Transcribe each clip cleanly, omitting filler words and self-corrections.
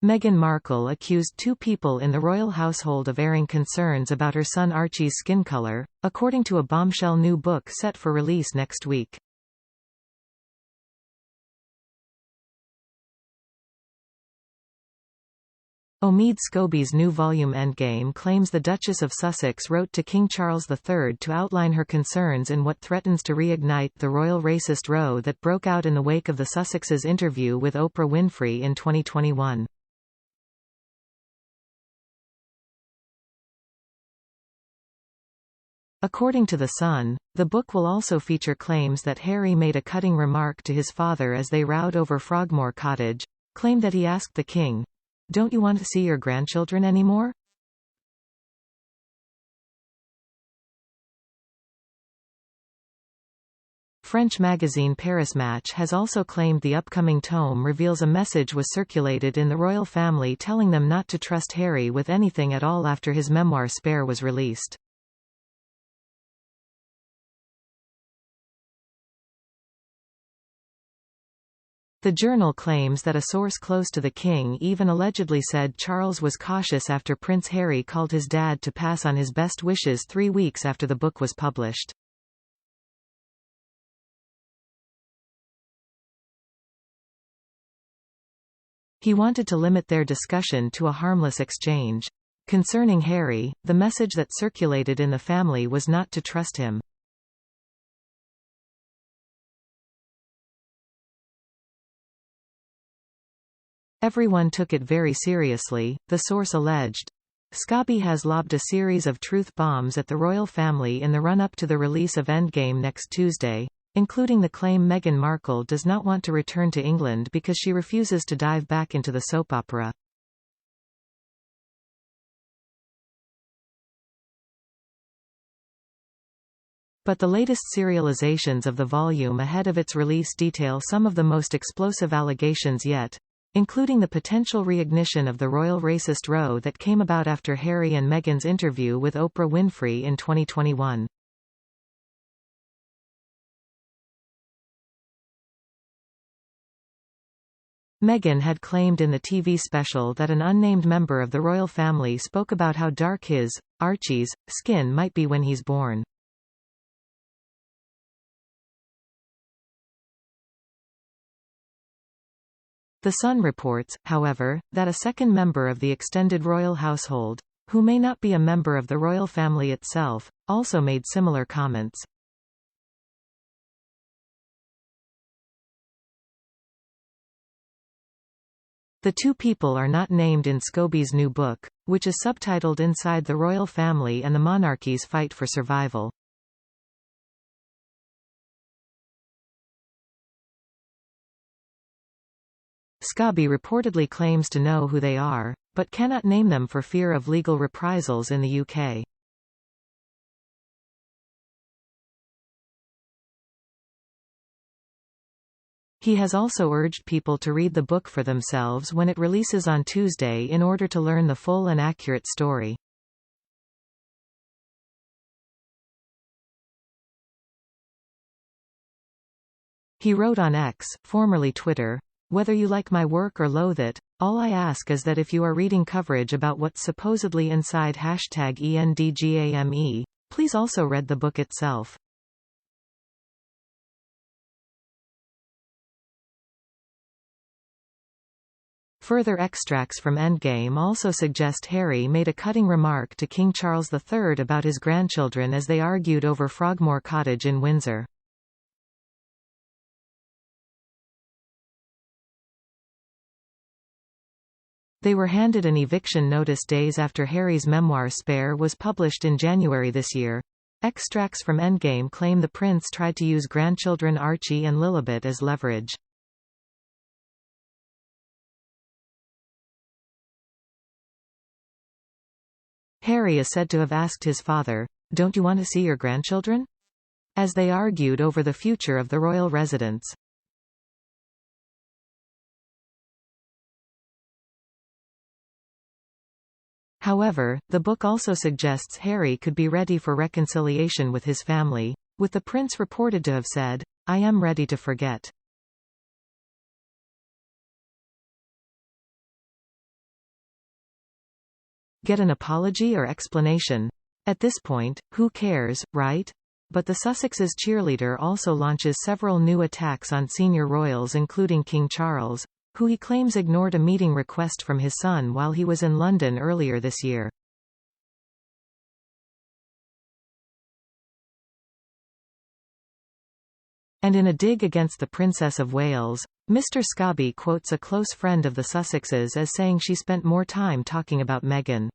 Meghan Markle accused two people in the royal household of airing concerns about her son Archie's skin color, according to a bombshell new book set for release next week. Omid Scobie's new volume Endgame claims the Duchess of Sussex wrote to King Charles III to outline her concerns in what threatens to reignite the royal racist row that broke out in the wake of the Sussexes' interview with Oprah Winfrey in 2021. According to The Sun, the book will also feature claims that Harry made a cutting remark to his father as they rowed over Frogmore Cottage, claimed that he asked the king, "Don't you want to see your grandchildren anymore?" French magazine Paris Match has also claimed the upcoming tome reveals a message was circulated in the royal family telling them not to trust Harry with anything at all after his memoir Spare was released. The journal claims that a source close to the king even allegedly said Charles was cautious after Prince Harry called his dad to pass on his best wishes 3 weeks after the book was published. He wanted to limit their discussion to a harmless exchange. Concerning Harry, the message that circulated in the family was not to trust him. Everyone took it very seriously, the source alleged. Scobie has lobbed a series of truth bombs at the royal family in the run-up to the release of Endgame next Tuesday, including the claim Meghan Markle does not want to return to England because she refuses to dive back into the soap opera. But the latest serializations of the volume ahead of its release detail some of the most explosive allegations yet, including the potential reignition of the royal racist row that came about after Harry and Meghan's interview with Oprah Winfrey in 2021. Meghan had claimed in the TV special that an unnamed member of the royal family spoke about how dark his, Archie's, skin might be when he's born. The Sun reports, however, that a second member of the extended royal household, who may not be a member of the royal family itself, also made similar comments. The two people are not named in Scobie's new book, which is subtitled Inside the Royal Family and the Monarchy's Fight for Survival. Scobie reportedly claims to know who they are, but cannot name them for fear of legal reprisals in the UK. He has also urged people to read the book for themselves when it releases on Tuesday in order to learn the full and accurate story. He wrote on X, formerly Twitter, "Whether you like my work or loathe it, all I ask is that if you are reading coverage about what's supposedly inside #ENDGAME, please also read the book itself." Further extracts from Endgame also suggest Harry made a cutting remark to King Charles III about his grandchildren as they argued over Frogmore Cottage in Windsor. They were handed an eviction notice days after Harry's memoir Spare was published in January this year. Extracts from Endgame claim the prince tried to use grandchildren Archie and Lilibet as leverage. Harry is said to have asked his father, "Don't you want to see your grandchildren?" as they argued over the future of the royal residence. However, the book also suggests Harry could be ready for reconciliation with his family, with the prince reported to have said, "I am ready to forget." Get an apology or explanation? At this point, who cares, right? But the Sussex's cheerleader also launches several new attacks on senior royals, including King Charles, who he claims ignored a meeting request from his son while he was in London earlier this year. And in a dig against the Princess of Wales, Mr. Scobie quotes a close friend of the Sussexes as saying she spent more time talking about Meghan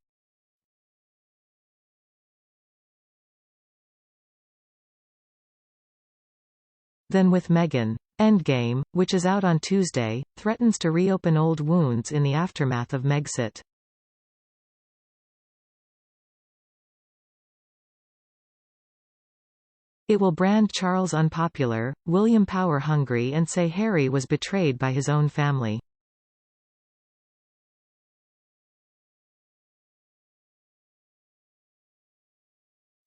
than with Meghan. Endgame, which is out on Tuesday, threatens to reopen old wounds in the aftermath of Megxit. It will brand Charles unpopular, William power-hungry, and say Harry was betrayed by his own family.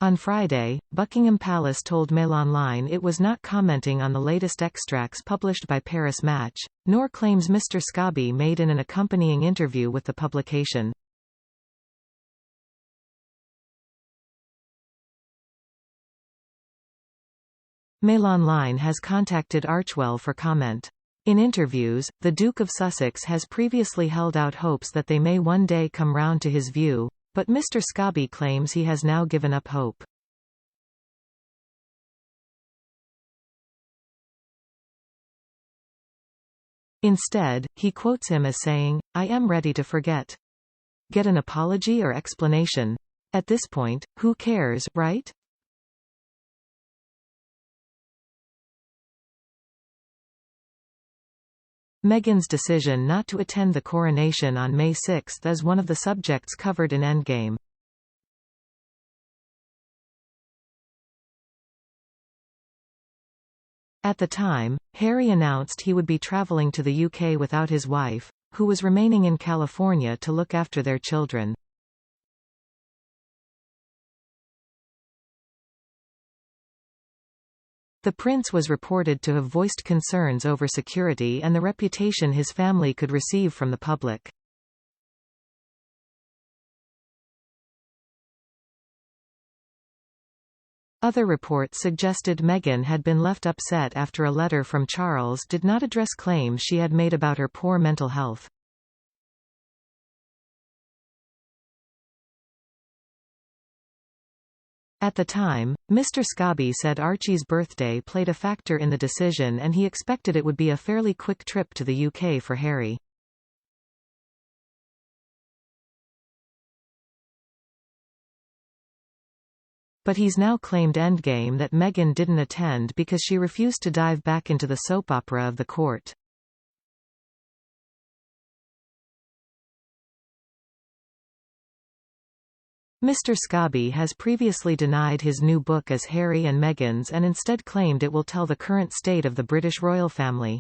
On Friday, Buckingham Palace told Mail Online it was not commenting on the latest extracts published by Paris Match, nor claims Mr. Scobie made in an accompanying interview with the publication. Mail Online has contacted Archwell for comment. In interviews, the Duke of Sussex has previously held out hopes that they may one day come round to his view, but Mr. Scobie claims he has now given up hope. Instead, he quotes him as saying, "I am ready to forget. Get an apology or explanation? At this point, who cares, right?" Meghan's decision not to attend the coronation on May 6 is one of the subjects covered in Endgame. At the time, Harry announced he would be travelling to the UK without his wife, who was remaining in California to look after their children. The prince was reported to have voiced concerns over security and the reputation his family could receive from the public. Other reports suggested Meghan had been left upset after a letter from Charles did not address claims she had made about her poor mental health. At the time, Mr. Scobie said Archie's birthday played a factor in the decision and he expected it would be a fairly quick trip to the UK for Harry. But he's now claimed Endgame that Meghan didn't attend because she refused to dive back into the soap opera of the court. Mr. Scobie has previously denied his new book as Harry and Meghan's and instead claimed it will tell the current state of the British royal family.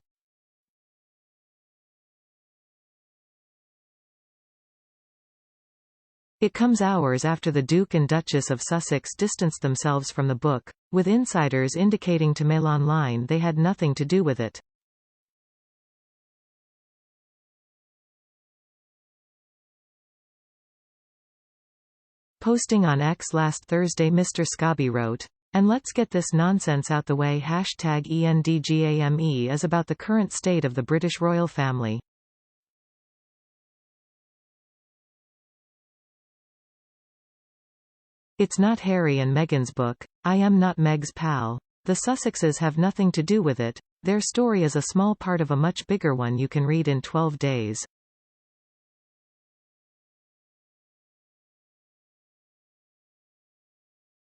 It comes hours after the Duke and Duchess of Sussex distanced themselves from the book, with insiders indicating to Mail Online they had nothing to do with it. Posting on X last Thursday, Mr. Scobie wrote, "And let's get this nonsense out the way. #ENDGAME is about the current state of the British royal family. It's not Harry and Meghan's book. I am not Meg's pal. The Sussexes have nothing to do with it. Their story is a small part of a much bigger one you can read in 12 days.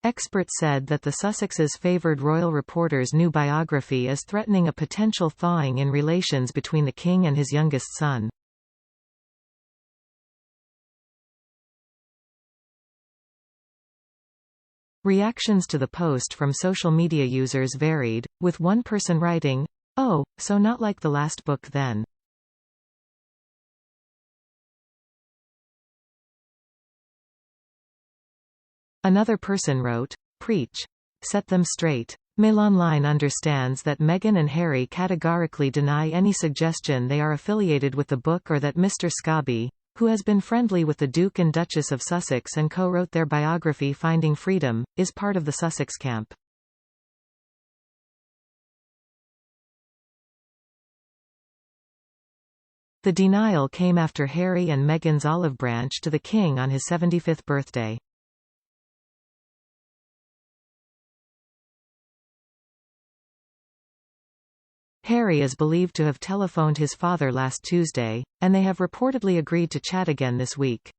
Experts said that the Sussexes favoured royal reporter's new biography as threatening a potential thawing in relations between the king and his youngest son. Reactions to the post from social media users varied, with one person writing, "Oh, so not like the last book then." Another person wrote, "Preach. Set them straight." Mail Online understands that Meghan and Harry categorically deny any suggestion they are affiliated with the book or that Mr. Scobie, who has been friendly with the Duke and Duchess of Sussex and co-wrote their biography Finding Freedom, is part of the Sussex camp. The denial came after Harry and Meghan's olive branch to the King on his 75th birthday. Harry is believed to have telephoned his father last Tuesday, and they have reportedly agreed to chat again this week.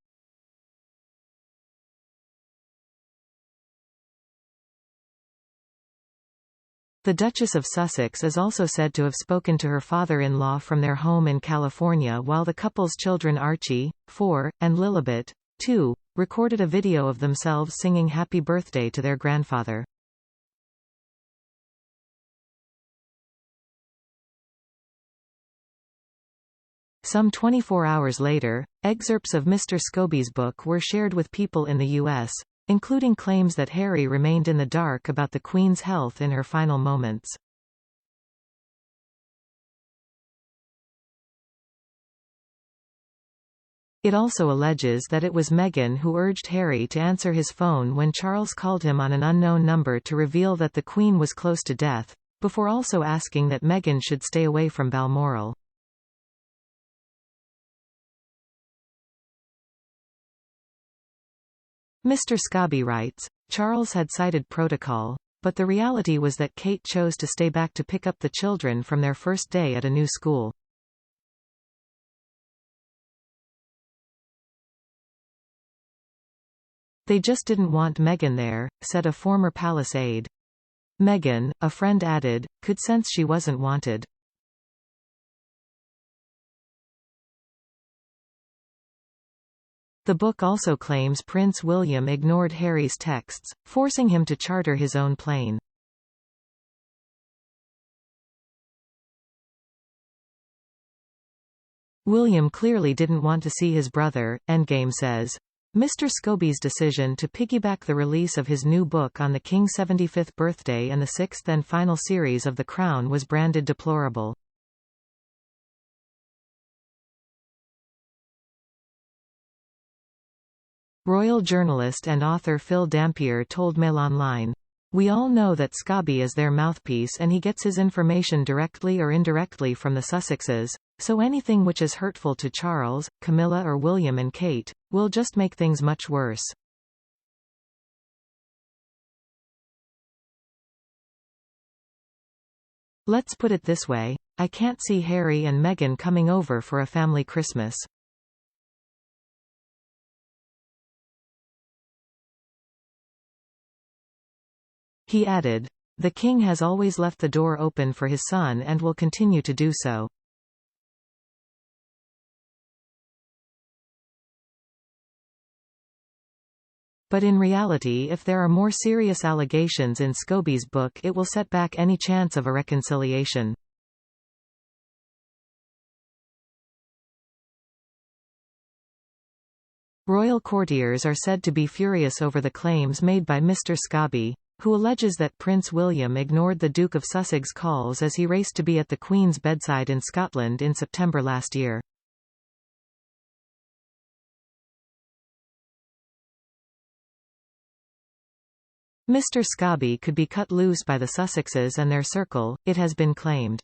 The Duchess of Sussex is also said to have spoken to her father-in-law from their home in California while the couple's children Archie, 4, and Lilibet, 2, recorded a video of themselves singing Happy Birthday to their grandfather. Some 24 hours later, excerpts of Mr. Scobie's book were shared with people in the U.S., including claims that Harry remained in the dark about the Queen's health in her final moments. It also alleges that it was Meghan who urged Harry to answer his phone when Charles called him on an unknown number to reveal that the Queen was close to death, before also asking that Meghan should stay away from Balmoral. Mr. Scobie writes, Charles had cited protocol, but the reality was that Kate chose to stay back to pick up the children from their first day at a new school. They just didn't want Meghan there, said a former palace aide. Meghan, a friend added, could sense she wasn't wanted. The book also claims Prince William ignored Harry's texts, forcing him to charter his own plane. William clearly didn't want to see his brother, Endgame says. Mr. Scobie's decision to piggyback the release of his new book on the King's 75th birthday and the sixth and final series of The Crown was branded deplorable. Royal journalist and author Phil Dampier told Mail Online, "We all know that Scobie is their mouthpiece and he gets his information directly or indirectly from the Sussexes, so anything which is hurtful to Charles, Camilla or William and Kate, will just make things much worse." Let's put it this way, I can't see Harry and Meghan coming over for a family Christmas. He added, "The King has always left the door open for his son and will continue to do so." But in reality, if there are more serious allegations in Scobie's book, it will set back any chance of a reconciliation. Royal courtiers are said to be furious over the claims made by Mr. Scobie, who alleges that Prince William ignored the Duke of Sussex calls as he raced to be at the Queen's bedside in Scotland in September last year. Mr. Scobie could be cut loose by the Sussexes and their circle, it has been claimed.